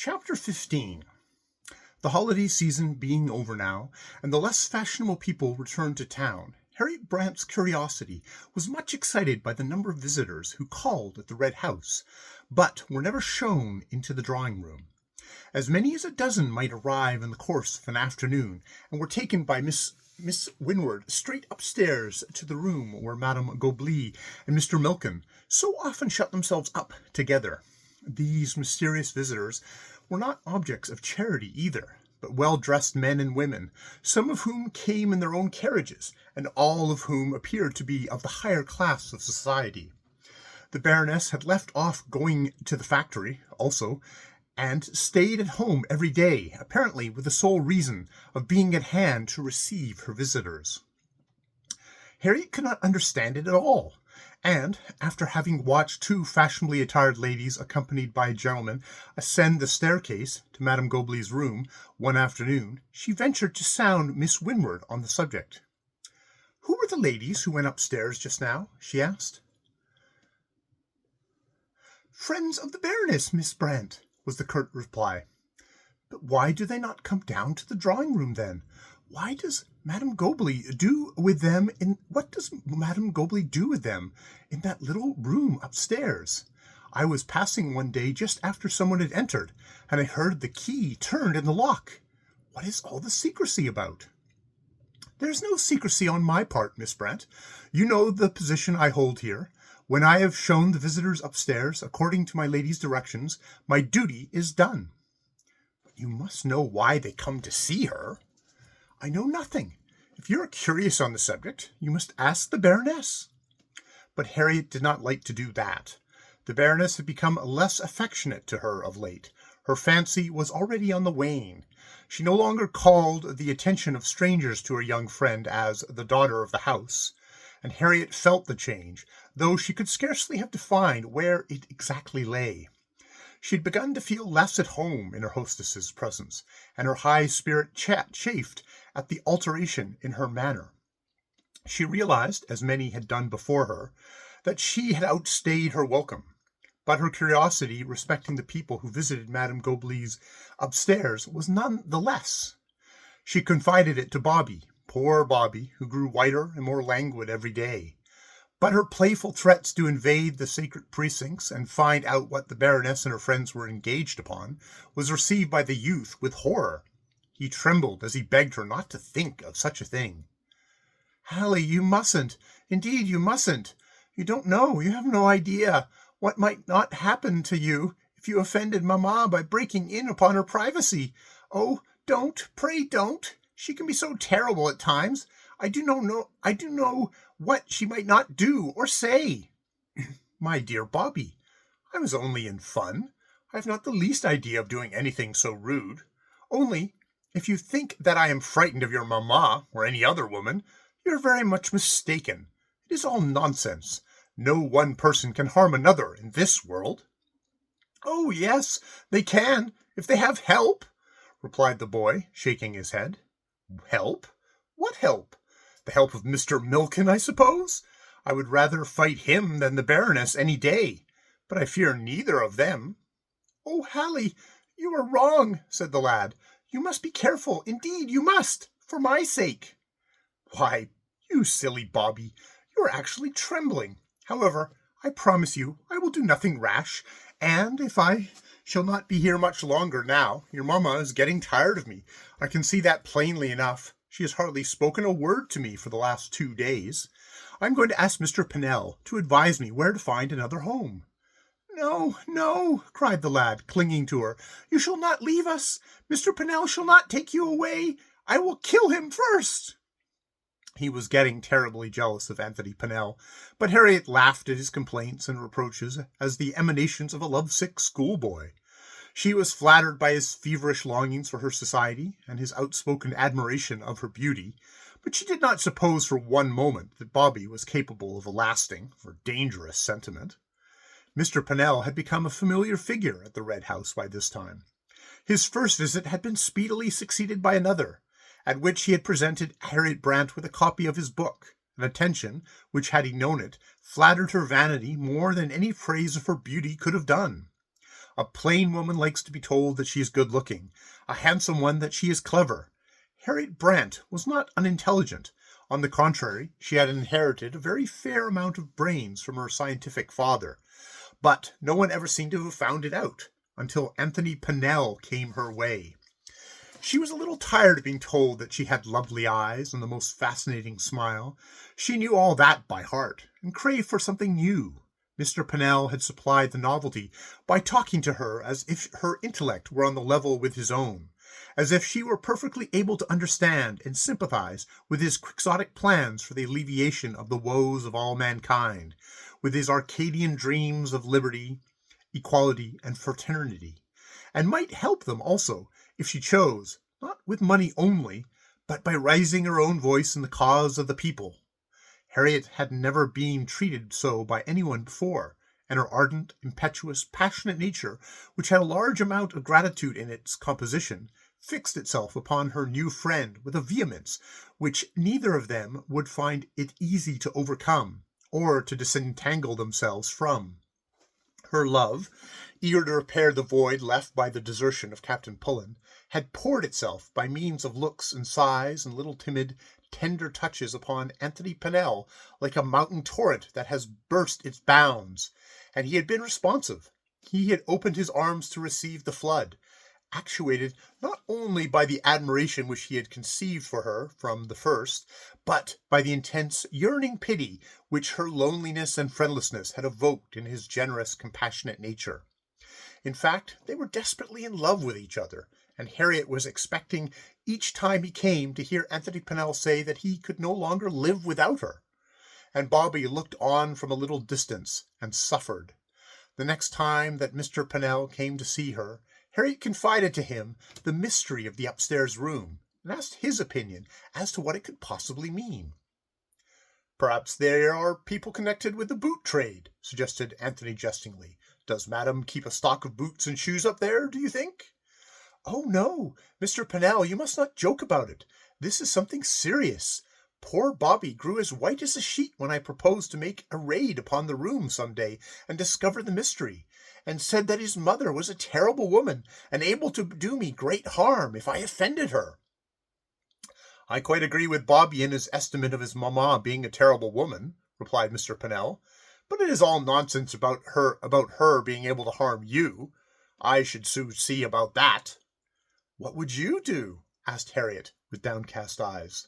Chapter 15. The holiday season being over now, and the less fashionable people returned to town, Harriet Brant's curiosity was much excited by the number of visitors who called at the Red House, but were never shown into the drawing-room. As many as a dozen might arrive in the course of an afternoon, and were taken by Miss Winward straight upstairs to the room where Madame Goblet and Mr. Milken so often shut themselves up together. These mysterious visitors were not objects of charity either, but well-dressed men and women, some of whom came in their own carriages, and all of whom appeared to be of the higher class of society. The Baroness had left off going to the factory, also, and stayed at home every day, apparently with the sole reason of being at hand to receive her visitors. Harriet could not understand it at all, and, after having watched two fashionably attired ladies accompanied by a gentleman ascend the staircase to Madame Goblet's room one afternoon, she ventured to sound Miss Winward on the subject. "Who were the ladies who went upstairs just now?" she asked. "Friends of the Baroness, Miss Brant," was the curt reply. "But why do they not come down to the drawing-room, then? What does Madame Goblet do with them in that little room upstairs? I was passing one day just after someone had entered, and I heard the key turned in the lock. What is all the secrecy about?" "There's no secrecy on my part, Miss Brant. You know the position I hold here. When I have shown the visitors upstairs, according to my lady's directions, my duty is done." "But you must know why they come to see her." "I know nothing. If you are curious on the subject, you must ask the Baroness." But Harriet did not like to do that. The Baroness had become less affectionate to her of late. Her fancy was already on the wane. She no longer called the attention of strangers to her young friend as the daughter of the house, and Harriet felt the change, though she could scarcely have defined where it exactly lay. She had begun to feel less at home in her hostess's presence, and her high spirit chafed at the alteration in her manner. She realized, as many had done before her, that she had outstayed her welcome, but her curiosity respecting the people who visited Madame Goblet's upstairs was none the less. She confided it to Bobby, poor Bobby, who grew whiter and more languid every day. But her playful threats to invade the sacred precincts and find out what the Baroness and her friends were engaged upon was received by the youth with horror. He trembled as he begged her not to think of such a thing. "Hallie, you mustn't. Indeed, you mustn't. You don't know, you have no idea what might not happen to you if you offended Mamma by breaking in upon her privacy. Oh, don't, pray don't. She can be so terrible at times. I do know what she might not do or say." "My dear Bobby, I was only in fun. I have not the least idea of doing anything so rude. Only, if you think that I am frightened of your mamma or any other woman, you are very much mistaken. It is all nonsense. No one person can harm another in this world." "Oh, yes, they can, if they have help," replied the boy, shaking his head. "Help? What help? The help of Mr. Milken, I suppose? I would rather fight him than the Baroness any day, but I fear neither of them." "Oh, Hallie, you are wrong," said the lad. "You must be careful. Indeed, you must, for my sake." "Why, you silly Bobby, you are actually trembling. However, I promise you I will do nothing rash, and if I shall not be here much longer now, your mamma is getting tired of me. I can see that plainly enough. She has hardly spoken a word to me for the last 2 days. I'm going to ask Mr. Pennell to advise me where to find another home." "No, no," cried the lad, clinging to her. "You shall not leave us. Mr. Pennell shall not take you away. I will kill him first." He was getting terribly jealous of Anthony Pennell, but Harriet laughed at his complaints and reproaches as the emanations of a lovesick schoolboy. She was flattered by his feverish longings for her society and his outspoken admiration of her beauty, but she did not suppose for one moment that Bobby was capable of a lasting or dangerous sentiment. Mr. Pennell had become a familiar figure at the Red House by this time. His first visit had been speedily succeeded by another, at which he had presented Harriet Brant with a copy of his book, an attention which, had he known it, flattered her vanity more than any praise of her beauty could have done. A plain woman likes to be told that she is good-looking, a handsome one that she is clever. Harriet Brant was not unintelligent. On the contrary, she had inherited a very fair amount of brains from her scientific father. But no one ever seemed to have found it out, until Anthony Pennell came her way. She was a little tired of being told that she had lovely eyes and the most fascinating smile. She knew all that by heart, and craved for something new. Mr. Pennell had supplied the novelty by talking to her as if her intellect were on the level with his own, as if she were perfectly able to understand and sympathize with his quixotic plans for the alleviation of the woes of all mankind, with his Arcadian dreams of liberty, equality, and fraternity, and might help them also, if she chose, not with money only, but by raising her own voice in the cause of the people. Harriet had never been treated so by anyone before, and her ardent, impetuous, passionate nature, which had a large amount of gratitude in its composition, fixed itself upon her new friend with a vehemence which neither of them would find it easy to overcome, or to disentangle themselves from. Her love, eager to repair the void left by the desertion of Captain Pullen, had poured itself by means of looks and sighs and little timid, tender touches upon Anthony Pennell like a mountain torrent that has burst its bounds, and he had been responsive. He had opened his arms to receive the flood, actuated not only by the admiration which he had conceived for her from the first, but by the intense, yearning pity which her loneliness and friendlessness had evoked in his generous, compassionate nature. In fact, they were desperately in love with each other, and Harriet was expecting each time he came to hear Anthony Pennell say that he could no longer live without her. And Bobby looked on from a little distance and suffered. The next time that Mr. Pennell came to see her, Harriet confided to him the mystery of the upstairs room, and asked his opinion as to what it could possibly mean. "Perhaps there are people connected with the boot trade," suggested Anthony jestingly. "Does Madame keep a stock of boots and shoes up there, do you think?" "Oh, no, Mr. Pennell, you must not joke about it. This is something serious. Poor Bobby grew as white as a sheet when I proposed to make a raid upon the room some day and discover the mystery, and said that his mother was a terrible woman and able to do me great harm if I offended her." "I quite agree with Bobby in his estimate of his mamma being a terrible woman," replied Mr. Pennell, "but it is all nonsense about her being able to harm you. I should soon see about that." "What would you do?" asked Harriet, with downcast eyes.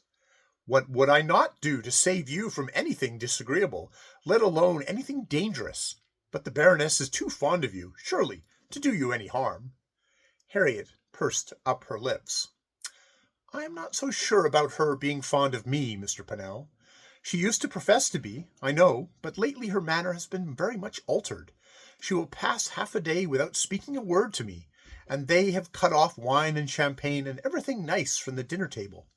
"What would I not do to save you from anything disagreeable, let alone anything dangerous? But the Baroness is too fond of you, surely, to do you any harm." Harriet pursed up her lips. "I am not so sure about her being fond of me, Mr. Pennell. She used to profess to be, I know, but lately her manner has been very much altered. She will pass half a day without speaking a word to me, and they have cut off wine and champagne and everything nice from the dinner table.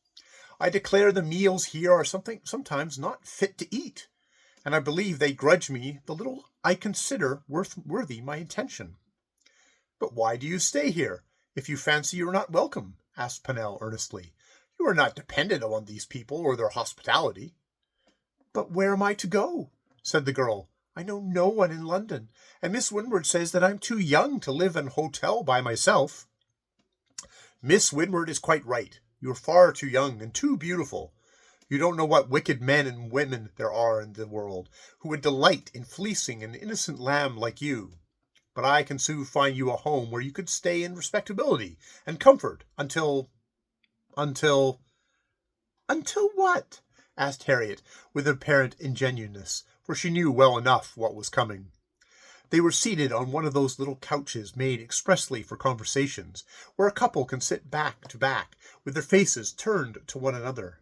I declare the meals here are sometimes not fit to eat, and I believe they grudge me the little I consider worthy my attention." "But why do you stay here, if you fancy you are not welcome?" asked Pennell earnestly. "You are not dependent on these people or their hospitality." "But where am I to go?" said the girl. "I know no one in London, and Miss Winward says that I am too young to live in an hotel by myself." "Miss Winward is quite right. You are far too young and too beautiful. You don't know what wicked men and women there are in the world who would delight in fleecing an innocent lamb like you. But I can soon find you a home where you could stay in respectability and comfort until... Until what?" asked Harriet, with apparent ingenuousness, for she knew well enough what was coming. They were seated on one of those little couches made expressly for conversations, where a couple can sit back to back, with their faces turned to one another.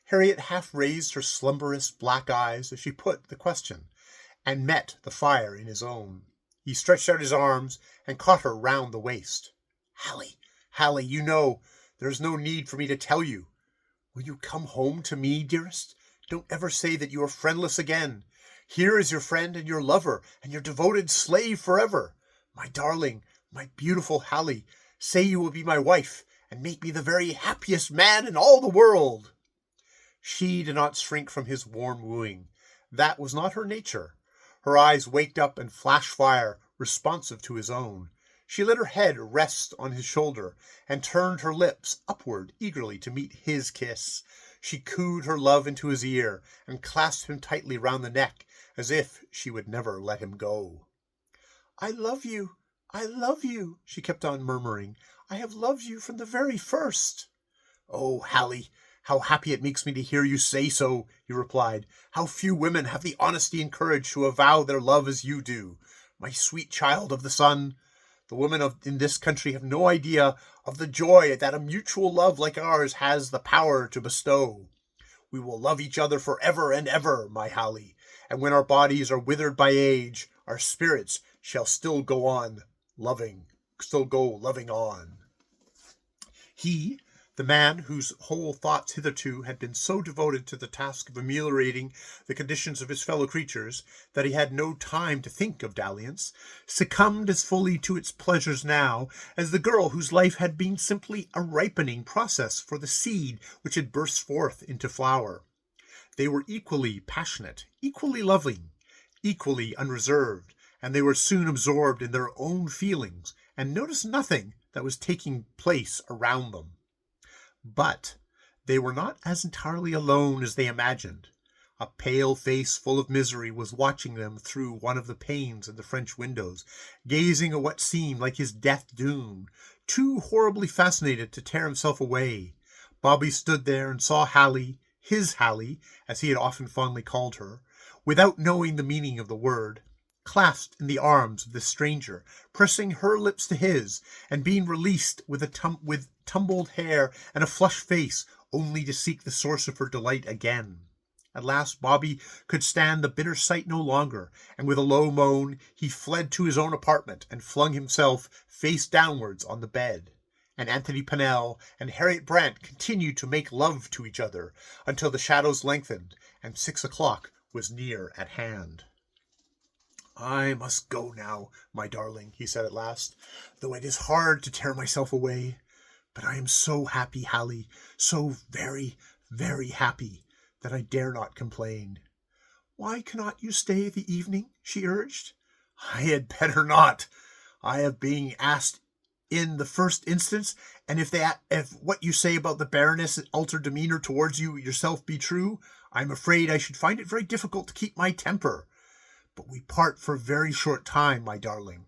Harriet half raised her slumberous black eyes as she put the question, and met the fire in his own. He stretched out his arms and caught her round the waist. Hallie, you know, there is no need for me to tell you. Will you come home to me, dearest? Don't ever say that you are friendless again. Here is your friend and your lover and your devoted slave forever. My darling, my beautiful Hallie, say you will be my wife and make me the very happiest man in all the world." She did not shrink from his warm wooing. That was not her nature. Her eyes waked up and flashed fire, responsive to his own. She let her head rest on his shoulder and turned her lips upward eagerly to meet his kiss. She cooed her love into his ear and clasped him tightly round the neck as if she would never let him go. "I love you, she kept on murmuring. "I have loved you from the very first." "Oh, Hallie, how happy it makes me to hear you say so," he replied. "How few women have the honesty and courage to avow their love as you do. My sweet child of the sun, the women in this country have no idea of the joy that a mutual love like ours has the power to bestow. We will love each other forever and ever, my Hallie, and when our bodies are withered by age, our spirits shall still go loving on." He, the man whose whole thoughts hitherto had been so devoted to the task of ameliorating the conditions of his fellow creatures that he had no time to think of dalliance, succumbed as fully to its pleasures now as the girl whose life had been simply a ripening process for the seed which had burst forth into flower. They were equally passionate, equally loving, equally unreserved, and they were soon absorbed in their own feelings and noticed nothing that was taking place around them. But they were not as entirely alone as they imagined. A pale face full of misery was watching them through one of the panes in the French windows, gazing at what seemed like his death doom, too horribly fascinated to tear himself away. Bobby stood there and saw Hallie, his Hallie, as he had often fondly called her, without knowing the meaning of the word, clasped in the arms of this stranger, pressing her lips to his, and being released with tumbled hair and a flushed face, only to seek the source of her delight again. At last Bobby could stand the bitter sight no longer, and with a low moan he fled to his own apartment and flung himself face downwards on the bed. And Anthony Pennell and Harriet Brant continued to make love to each other until the shadows lengthened and 6 o'clock was near at hand. "I must go now, my darling," he said at last, "though it is hard to tear myself away. But I am so happy, Hallie, so very, very happy, that I dare not complain." "Why cannot you stay the evening?" she urged. "I had better not. I have been asked in the first instance, and if what you say about the Baroness' altered demeanor towards you yourself be true, I am afraid I should find it very difficult to keep my temper. But we part for a very short time, my darling.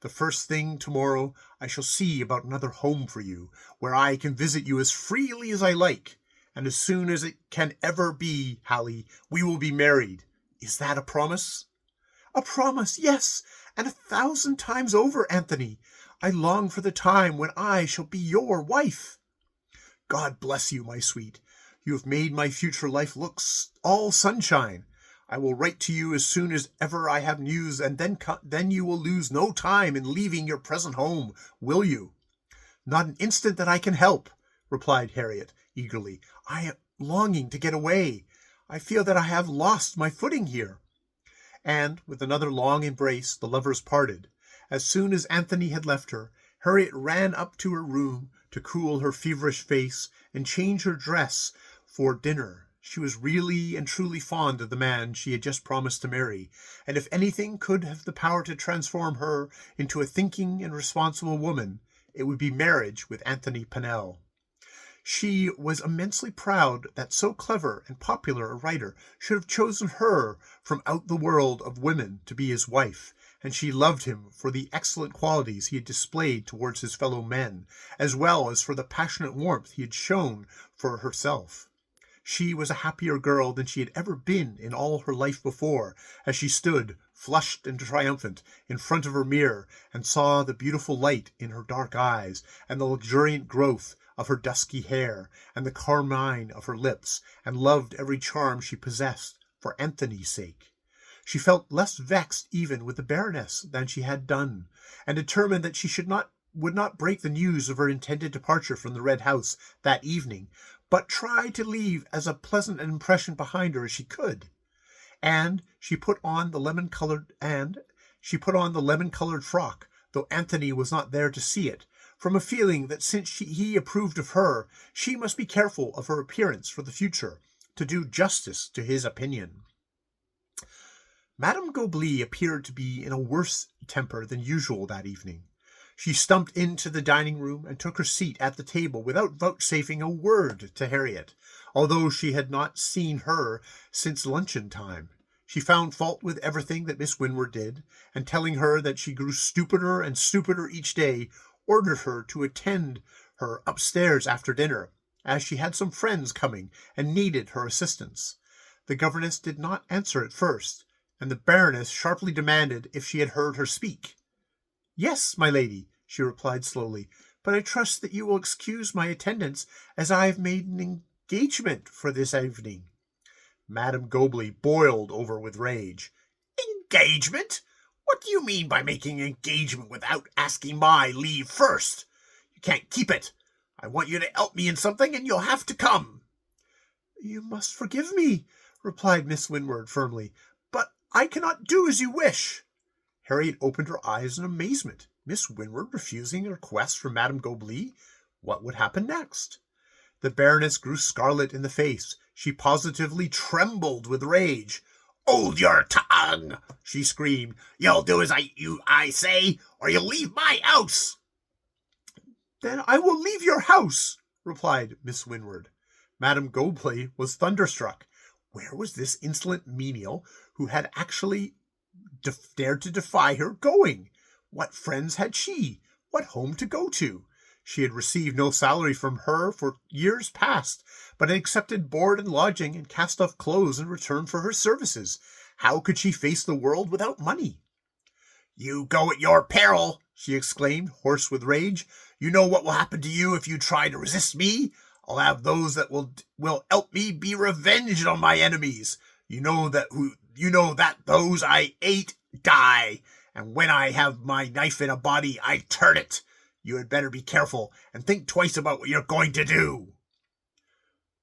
The first thing tomorrow I shall see about another home for you, where I can visit you as freely as I like, and as soon as it can ever be, Hallie, we will be married. Is that a promise?" "A promise, yes, and 1,000 times over, Anthony. I long for the time when I shall be your wife." "God bless you, my sweet. You have made my future life look all sunshine. I will write to you as soon as ever I have news, and then you will lose no time in leaving your present home, will you?" "Not an instant that I can help," replied Harriet eagerly. "I am longing to get away. I feel that I have lost my footing here." And with another long embrace the lovers parted. As soon as Anthony had left her, Harriet ran up to her room to cool her feverish face and change her dress for dinner. She was really and truly fond of the man she had just promised to marry, and if anything could have the power to transform her into a thinking and responsible woman, it would be marriage with Anthony Pennell. She was immensely proud that so clever and popular a writer should have chosen her from out the world of women to be his wife, and she loved him for the excellent qualities he had displayed towards his fellow men, as well as for the passionate warmth he had shown for herself. She was a happier girl than she had ever been in all her life before, as she stood, flushed and triumphant, in front of her mirror, and saw the beautiful light in her dark eyes, and the luxuriant growth of her dusky hair, and the carmine of her lips, and loved every charm she possessed for Anthony's sake. She felt less vexed even with the Baroness than she had done, and determined that she would not break the news of her intended departure from the Red House that evening, but try to leave as a pleasant an impression behind her as she could. And she put on the lemon-colored frock, though Anthony was not there to see it, from a feeling that since he approved of her, she must be careful of her appearance for the future, to do justice to his opinion. Madame Gobli appeared to be in a worse temper than usual that evening. She stumped into the dining room and took her seat at the table without vouchsafing a word to Harriet, although she had not seen her since luncheon time. She found fault with everything that Miss Winward did, and telling her that she grew stupider and stupider each day, ordered her to attend her upstairs after dinner, as she had some friends coming and needed her assistance. The governess did not answer at first, and the Baroness sharply demanded if she had heard her speak. "Yes, my lady," she replied slowly, "but I trust that you will excuse my attendance, as I have made an engagement for this evening." Madame Gobley boiled over with rage. "Engagement? What do you mean by making an engagement without asking my leave first? You can't keep it. I want you to help me in something, and you'll have to come." "You must forgive me," replied Miss Winward firmly, "but I cannot do as you wish." Harriet opened her eyes in amazement. Miss Winward refusing a request from Madame Gobley? What would happen next? The Baroness grew scarlet in the face. She positively trembled with rage. "Hold your tongue!" she screamed. "You'll do as I say, or you'll leave my house." "Then I will leave your house," replied Miss Winward. Madame Gobley was thunderstruck. Where was this insolent menial who had actually dared to defy her going? What friends had she? What home to go to? She had received no salary from her for years past, but had accepted board and lodging and cast-off clothes in return for her services. How could she face the world without money? "You go at your peril," she exclaimed, hoarse with rage. "You know what will happen to you if you try to resist me. I'll have those that will help me be revenged on my enemies. You know that those I ate die, and when I have my knife in a body, I turn it. You had better be careful and think twice about what you're going to do."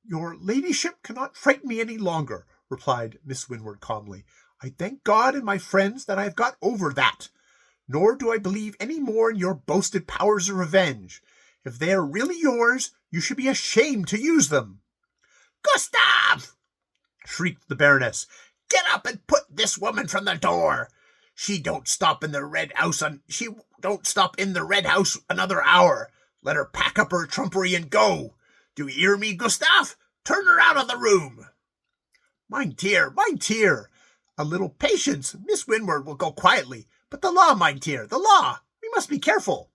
"Your ladyship cannot frighten me any longer," replied Miss Winward calmly. "I thank God and my friends that I have got over that. Nor do I believe any more in your boasted powers of revenge. If they are really yours, you should be ashamed to use them." "Gustav!" shrieked the Baroness. "Get up and put this woman from the door. She don't stop in the red house another hour. Let her pack up her trumpery and go. Do you hear me, Gustav? Turn her out of the room." Mein dear. A little patience. Miss Winward will go quietly. But the law, mein dear, the law. We must be careful."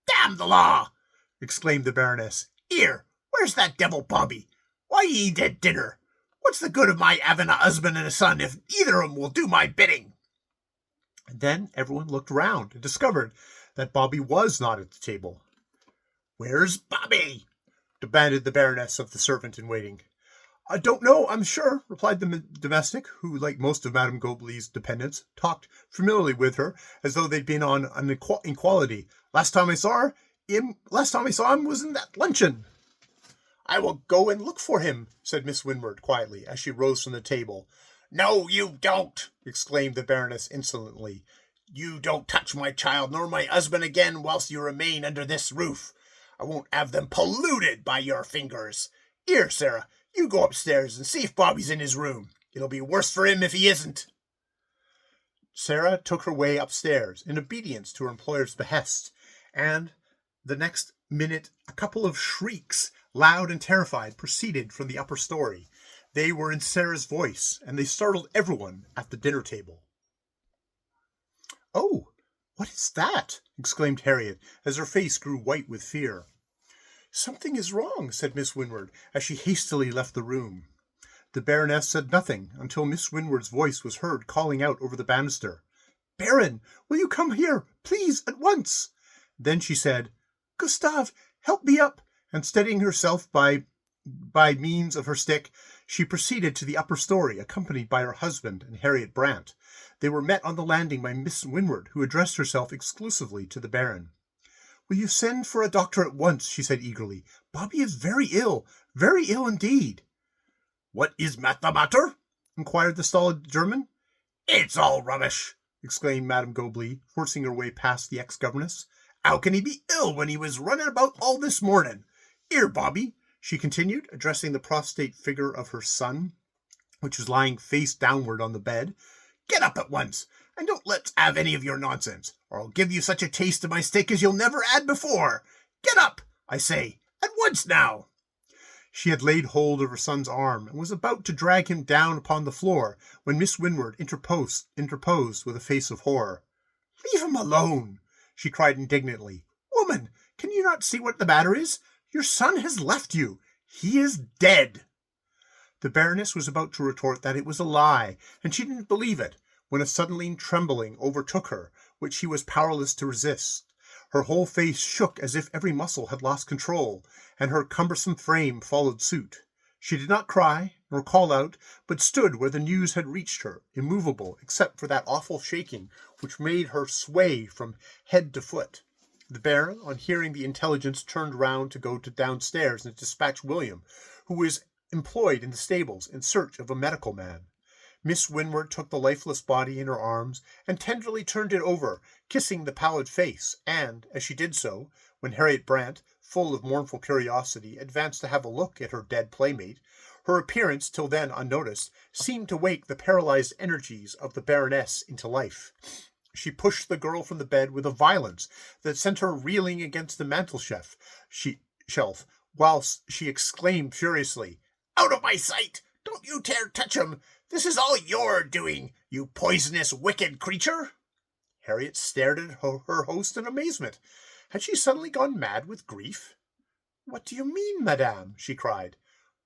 "Damn the law!" exclaimed the Baroness. "Here, where's that devil Bobby? Why he ain't at dinner? What's the good of my having a husband and a son if either of 'em will do my bidding?" And then everyone looked round and discovered that Bobby was not at the table. "Where's Bobby?" demanded the Baroness of the servant-in-waiting. "I don't know, I'm sure," replied the domestic, who, like most of Madame Gobley's dependents, talked familiarly with her as though they'd been on an equality. Last time I saw him was in that luncheon." "I will go and look for him," said Miss Winward quietly, as she rose from the table. "No, you don't!" exclaimed the Baroness insolently. "You don't touch my child nor my husband again whilst you remain under this roof. I won't have them polluted by your fingers. Here, Sarah, you go upstairs and see if Bobby's in his room. It'll be worse for him if he isn't." Sarah took her way upstairs in obedience to her employer's behest, and the next minute a couple of shrieks, loud and terrified, proceeded from the upper story. They were in Sarah's voice, and they startled everyone at the dinner table. "Oh, what is that?" exclaimed Harriet, as her face grew white with fear. "Something is wrong," said Miss Winward, as she hastily left the room. The Baroness said nothing until Miss Winward's voice was heard calling out over the banister. "Baron, will you come here, please, at once?" Then she said, "Gustav, help me up," and steadying herself by means of her stick, she proceeded to the upper story, accompanied by her husband and Harriet Brant. They were met on the landing by Miss Winward, who addressed herself exclusively to the Baron. "Will you send for a doctor at once?" she said eagerly. "Bobby is very ill indeed." "What is the matter?" inquired the stolid German. "It's all rubbish," exclaimed Madame Gobley, forcing her way past the ex-governess. "How can he be ill when he was running about all this morning? Here, Bobby," she continued, addressing the prostrate figure of her son, which was lying face downward on the bed. "get up at once. And don't let's have any of your nonsense, or I'll give you such a taste of my steak as you'll never had before. Get up, I say, at once now." She had laid hold of her son's arm and was about to drag him down upon the floor when Miss Winward interposed with a face of horror. "Leave him alone," she cried indignantly. "Woman, can you not see what the matter is? Your son has left you. He is dead." The Baroness was about to retort that it was a lie, and she didn't believe it, when a sudden trembling overtook her, which she was powerless to resist. Her whole face shook as if every muscle had lost control, and her cumbersome frame followed suit. She did not cry, nor call out, but stood where the news had reached her, immovable, except for that awful shaking which made her sway from head to foot. The Baron, on hearing the intelligence, turned round to go downstairs and dispatch William, who was employed in the stables in search of a medical man. Miss Winward took the lifeless body in her arms and tenderly turned it over, kissing the pallid face, and, as she did so, when Harriet Brant, full of mournful curiosity, advanced to have a look at her dead playmate, her appearance, till then unnoticed, seemed to wake the paralyzed energies of the Baroness into life. She pushed the girl from the bed with a violence that sent her reeling against the mantel-shelf, whilst she exclaimed furiously, "Out of my sight! Don't you dare touch him! This is all your doing, you poisonous, wicked creature!" Harriet stared at her host in amazement. Had she suddenly gone mad with grief? "What do you mean, madame?" she cried.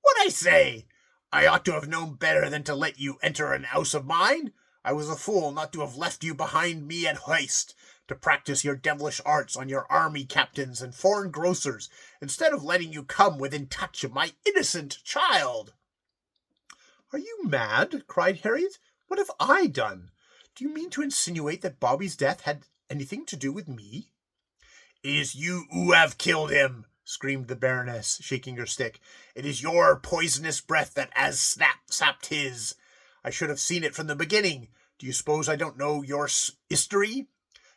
"What I say! I ought to have known better than to let you enter an house of mine. I was a fool not to have left you behind me at Hoist, to practice your devilish arts on your army captains and foreign grocers, instead of letting you come within touch of my innocent child." "Are you mad?" cried Harriet. "What have I done? Do you mean to insinuate that Bobby's death had anything to do with me?" "It is you who have killed him," screamed the Baroness, shaking her stick. "It is your poisonous breath that has sapped his. I should have seen it from the beginning. Do you suppose I don't know your history?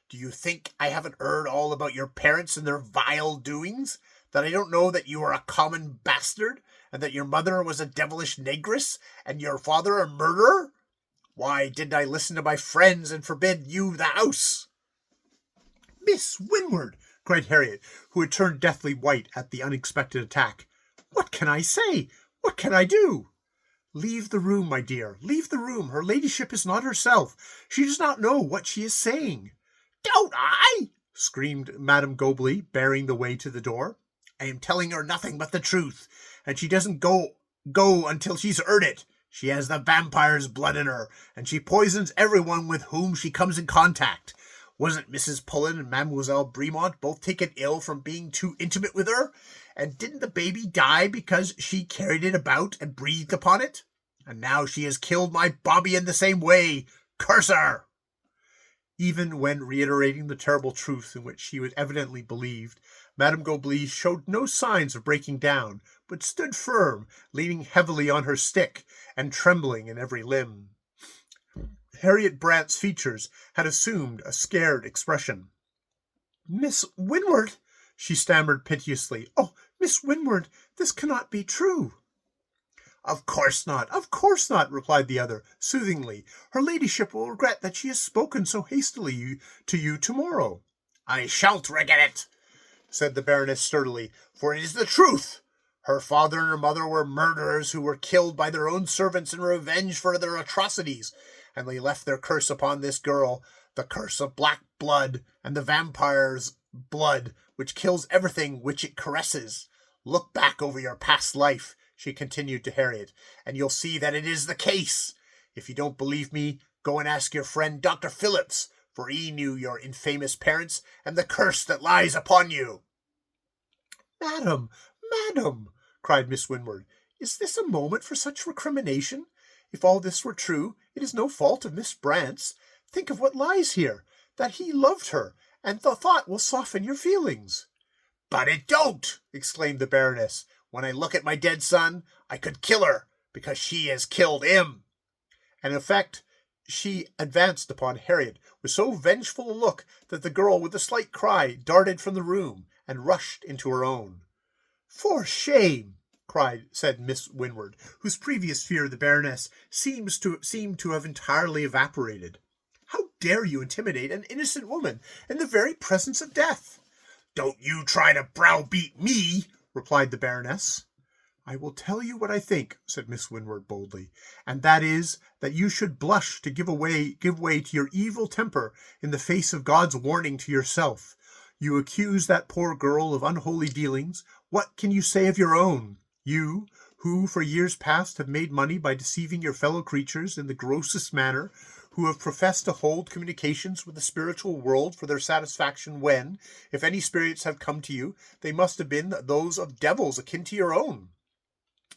Do you think I haven't heard all about your parents and their vile doings? That I don't know that you are a common bastard, and that your mother was a devilish negress, and your father a murderer? Why didn't I listen to my friends and forbid you the house?" "Miss Winward!" cried Harriet, who had turned deathly white at the unexpected attack. "What can I say? What can I do?" "Leave the room, my dear, leave the room. Her ladyship is not herself. She does not know what she is saying." "Don't I?" screamed Madame Gobley, barring the way to the door. "I am telling her nothing but the truth, and she doesn't go until she's heard it. She has the vampire's blood in her, and she poisons everyone with whom she comes in contact. Wasn't Mrs. Pullen and Mademoiselle Bremont both taken ill from being too intimate with her? And didn't the baby die because she carried it about and breathed upon it? And now she has killed my Bobby in the same way. Curse her!" Even when reiterating the terrible truth in which she was evidently believed, Madame Gobley showed no signs of breaking down, but stood firm, leaning heavily on her stick, and trembling in every limb. Harriet Brant's features had assumed a scared expression. "Miss Winward," she stammered piteously. "Oh, Miss Winward, this cannot be true." Of course not," replied the other, soothingly. "Her ladyship will regret that she has spoken so hastily to you tomorrow." "I shan't regret it," said the Baroness sturdily, "for it is the truth. Her father and her mother were murderers who were killed by their own servants in revenge for their atrocities, and they left their curse upon this girl, the curse of black blood and the vampire's blood, which kills everything which it caresses. Look back over your past life," she continued to Harriet, "and you'll see that it is the case. If you don't believe me, go and ask your friend Dr. Phillips, for he knew your infamous parents and the curse that lies upon you." "Madam, cried Miss Winward, "is this a moment for such recrimination? If all this were true, it is no fault of Miss Brant's. Think of what lies here, that he loved her, and the thought will soften your feelings." "But it don't!" exclaimed the Baroness. "When I look at my dead son, I could kill her, because she has killed him." And in effect, she advanced upon Harriet with so vengeful a look that the girl, with a slight cry, darted from the room and rushed into her own. "For shame!" said Miss Winward, whose previous fear of the Baroness seemed to have entirely evaporated. How dare you intimidate an innocent woman in the very presence of death?" "Don't you try to browbeat me," replied the Baroness. "I will tell you what I think," said Miss Winward boldly, "and that is that you should blush to give way to your evil temper in the face of God's warning to yourself. You accuse that poor girl of unholy dealings. What can you say of your own? You, who for years past have made money by deceiving your fellow creatures in the grossest manner, who have professed to hold communications with the spiritual world for their satisfaction when, if any spirits have come to you, they must have been those of devils akin to your own.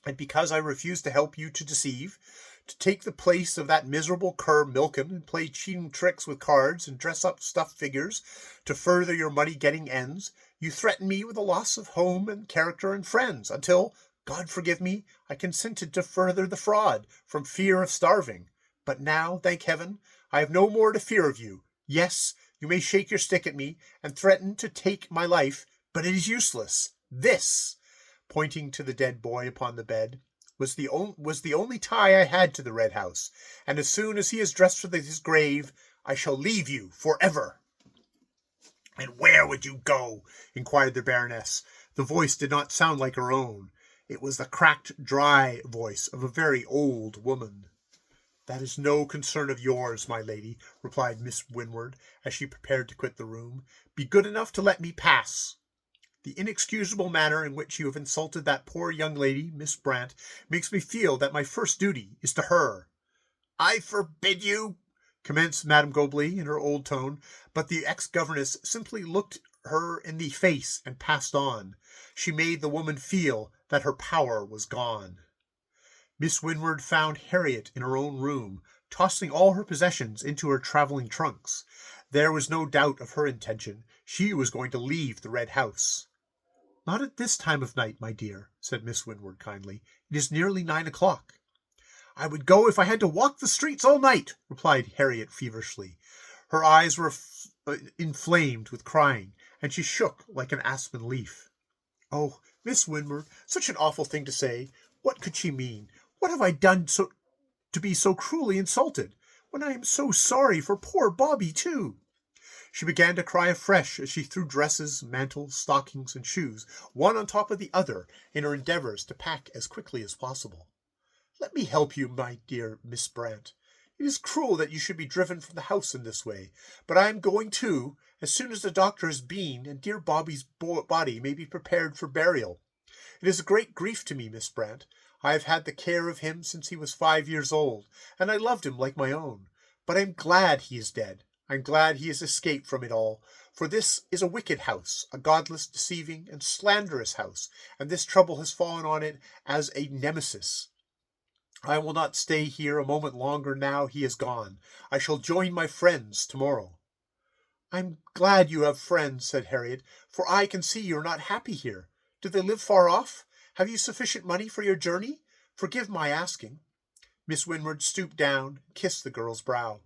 And because I refuse to help you to deceive, to take the place of that miserable cur Milken and play cheating tricks with cards and dress up stuffed figures to further your money-getting ends, you threaten me with the loss of home and character and friends, until, God forgive me, I consented to further the fraud from fear of starving. But now, thank heaven, I have no more to fear of you. Yes, you may shake your stick at me and threaten to take my life, but it is useless. This," pointing to the dead boy upon the bed, was the only tie I had to the Red House, and as soon as he is dressed for his grave, I shall leave you forever." "And where would you go?" inquired the Baroness. The voice did not sound like her own. It was the cracked, dry voice of a very old woman. "That is no concern of yours, my lady," replied Miss Winward, as she prepared to quit the room. "Be good enough to let me pass. The inexcusable manner in which you have insulted that poor young lady, Miss Brant, makes me feel that my first duty is to her." "I forbid you," commenced Madame Gobley in her old tone, but the ex-governess simply looked her in the face and passed on. She made the woman feel that her power was gone. Miss Winward found Harriet in her own room, tossing all her possessions into her traveling trunks. There was no doubt of her intention. She was going to leave the Red House. "Not at this time of night, my dear," said Miss Winward kindly. "It is nearly 9 o'clock." "I would go if I had to walk the streets all night," replied Harriet feverishly. Her eyes were inflamed with crying, and she shook like an aspen leaf. "Oh, Miss Winward, such an awful thing to say! What could she mean? What have I done to be so cruelly insulted? When I am so sorry for poor Bobby, too." She began to cry afresh as she threw dresses, mantles, stockings, and shoes, one on top of the other, in her endeavors to pack as quickly as possible. "Let me help you, my dear Miss Brant. It is cruel that you should be driven from the house in this way, but I am going too, as soon as the doctor has been, and dear Bobby's body may be prepared for burial. It is a great grief to me, Miss Brant. I have had the care of him since he was 5 years old, and I loved him like my own. But I am glad he is dead. I am glad he has escaped from it all, for this is a wicked house, a godless, deceiving, and slanderous house, and this trouble has fallen on it as a nemesis. I will not stay here a moment longer now he is gone. I shall join my friends tomorrow." "I am glad you have friends," said Harriet, "for I can see you are not happy here. Do they live far off? Have you sufficient money for your journey? Forgive my asking." Miss Winward stooped down and kissed the girl's brow.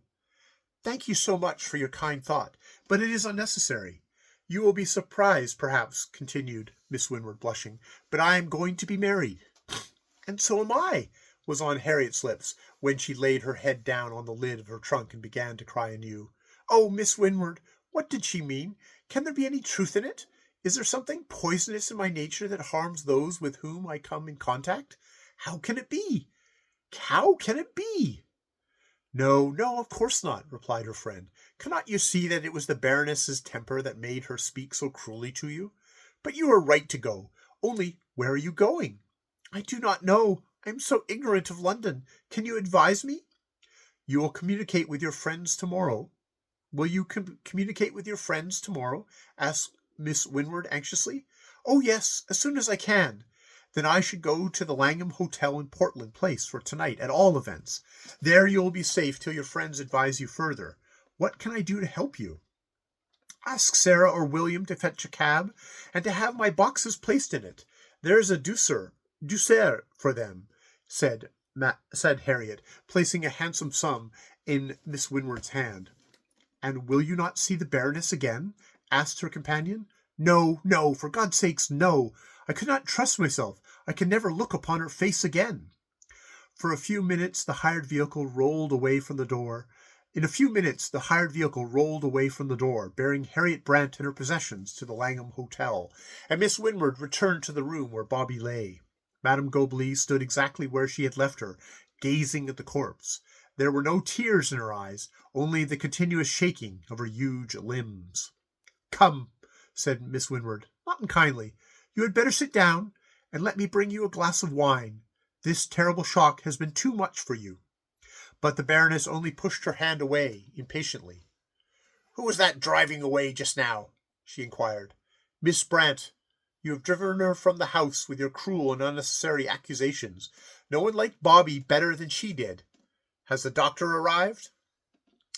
"Thank you so much for your kind thought, but it is unnecessary. You will be surprised, perhaps," continued Miss Winward, blushing, "but I am going to be married." "And so am I," was on Harriet's lips, when she laid her head down on the lid of her trunk and began to cry anew. "Oh, Miss Winward, what did she mean? Can there be any truth in it? Is there something poisonous in my nature that harms those with whom I come in contact? How can it be? How can it be?" "No, no, of course not," replied her friend. "Cannot you see that it was the Baroness's temper that made her speak so cruelly to you? But you are right to go. Only, where are you going?" "I do not know. I am so ignorant of London. Can you advise me?" "You will communicate with your friends tomorrow." "Will you communicate with your friends tomorrow?" asked Miss Winward anxiously. "Oh, yes, as soon as I can." "Then I should go to the Langham Hotel in Portland Place for tonight, at all events. There you will be safe till your friends advise you further. What can I do to help you?" "Ask Sarah or William to fetch a cab, and to have my boxes placed in it. There is a douceur for them," said Harriet, placing a handsome sum in Miss Winward's hand. "And will you not see the Baroness again?" asked her companion. "No, no, for God's sake, no. I could not trust myself. I can never look upon her face again." For a few minutes the hired vehicle rolled away from the door. In a few minutes, the hired vehicle rolled away from the door, bearing Harriet Brant and her possessions to the Langham Hotel, and Miss Winward returned to the room where Bobby lay. Madame Gobley stood exactly where she had left her, gazing at the corpse. There were no tears in her eyes, only the continuous shaking of her huge limbs. "Come," said Miss Winward, not unkindly, "you had better sit down, and let me bring you a glass of wine. This terrible shock has been too much for you." But the Baroness only pushed her hand away impatiently. "Who was that driving away just now?" she inquired. "Miss Brant. You have driven her from the house with your cruel and unnecessary accusations. No one liked Bobby better than she did. Has the doctor arrived?"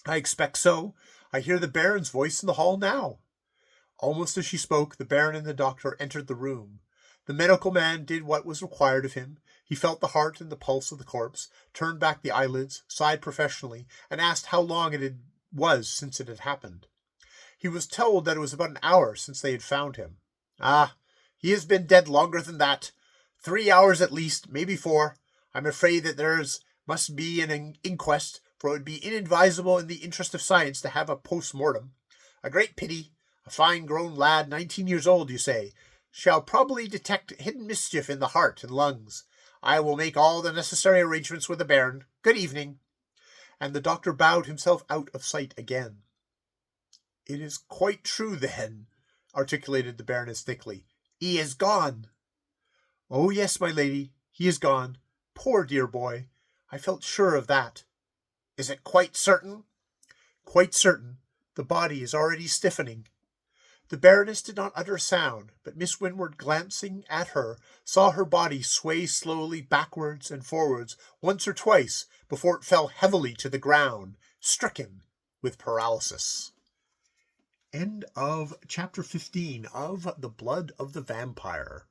"I expect so. I hear the Baron's voice in the hall now." Almost as she spoke, the Baron and the doctor entered the room. The medical man did what was required of him. He felt the heart and the pulse of the corpse, turned back the eyelids, sighed professionally, and asked how long it was since it had happened. He was told that it was about an hour since they had found him. "Ah, he has been dead longer than that. 3 hours at least, maybe 4. I'm afraid that must be an inquest, for it would be inadvisable in the interest of science to have a post-mortem. A great pity. A fine-grown lad, 19 years old, you say, shall probably detect hidden mischief in the heart and lungs. I will make all the necessary arrangements with the Baron. Good evening." And the doctor bowed himself out of sight again. "It is quite true, then," articulated the Baroness thickly. "He is gone." "Oh, yes, my lady, he is gone. Poor dear boy. I felt sure of that." "Is it quite certain?" "Quite certain. The body is already stiffening." The Baroness did not utter a sound, but Miss Winward, glancing at her, saw her body sway slowly backwards and forwards once or twice before it fell heavily to the ground, stricken with paralysis. End of Chapter 15 of The Blood of the Vampire.